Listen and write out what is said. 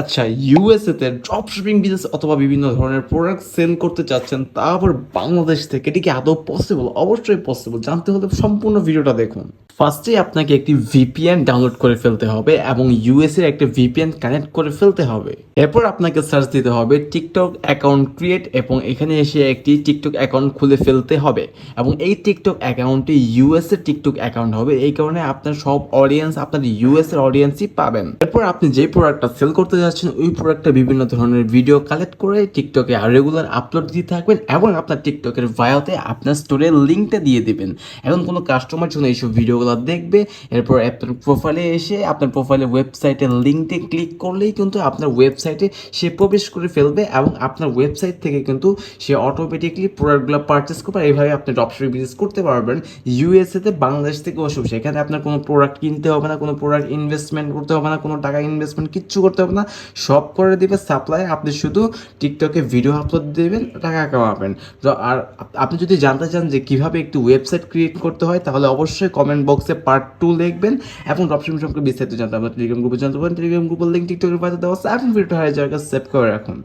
আচ্ছা, ইউএসএ তে drop shipping business অথবা বিভিন্ন ধরনের প্রোডাক্ট সেল করতে চাচ্ছেন, তা আবার বাংলাদেশ থেকে। এটা কি আদৌ পসিবল? অবশ্যই পসিবল। জানতে হলে সম্পূর্ণ ভিডিওটা দেখুন। ফার্স্টেই আপনাকে একটি ভিপিএন ডাউনলোড করে ফেলতে হবে এবং ইউএস এর একটা ভিপিএন কানেক্ট করে ফেলতে হবে। এরপর আপনাকে সার্চ দিতে হবে টিকটক অ্যাকাউন্ট ক্রিয়েট এবং এখানে এসে একটি টিকটক অ্যাকাউন্ট খুলে ফেলতে হবে এবং এই টিকটক অ্যাকাউন্টটি ইউএস এর টিকটক অ্যাকাউন্ট হবে। এই কারণে আপনার সব অডিয়েন্স আপনার ইউএস এর অডিয়েন্সই পাবেন। এরপর আপনি যে প্রোডাক্টটা সেল করতে যাচ্ছেন ওই প্রোডাক্টটা বিভিন্ন ধরনের ভিডিও কালেক্ট করে টিকটকে রেগুলার আপলোড দিতে থাকবেন এবং আপনার টিকটকের বায়োতে আপনার স্টোরের লিঙ্কটা দিয়ে দিবেন। এখন কোনো কাস্টমার যখন এইসব ভিডিওগুলো দেখবে, এরপর আপনার প্রোফাইলে এসে আপনার প্রোফাইলে ওয়েবসাইটের লিঙ্কটি ক্লিক করলেই কিন্তু আপনার ওয়েবসাইটে সে প্রবেশ করে ফেলবে এবং আপনার ওয়েবসাইট থেকে কিন্তু সে অটোমেটিকলি প্রোডাক্টগুলো পারচেস করবে। এইভাবে আপনি ড্রপশিপিং বিজনেস করতে পারবেন ইউএসএতে, বাংলাদেশ থেকে অসুখ। সেখানে আপনার কোনো প্রোডাক্ট কিনতে হবে না, কোনো প্রোডাক্ট ইনভেস্টমেন্ট করতে হবে না, কোনো টাকা ইনভেস্টমেন্ট কিচ্ছু করতে হবে না। সব করে দিবে সাপ্লাই। আপনি শুধু টিকটকে ভিডিও আপলোড দেবেন, টাকা কামাবেন। তো আর আপনি যদি জানতে চান যে কীভাবে একটি ওয়েবসাইট ক্রিয়েট করতে হয়, তাহলে অবশ্যই কমেন্ট বক্সে পার্ট 2 লিখবেন এবং ড্রপশিপিং সম্পর্কে বিস্তারিত জানতে আপনার টেলিগ্রাম গ্রুপে জানতে পারেন। টেলিগ্রাম গ্রুপের লিঙ্ক টিকটকের পাশে দেওয়া আছে। এখন ভিডিওটা হয়ে যাওয়ার কাছে সেভ করে রাখুন।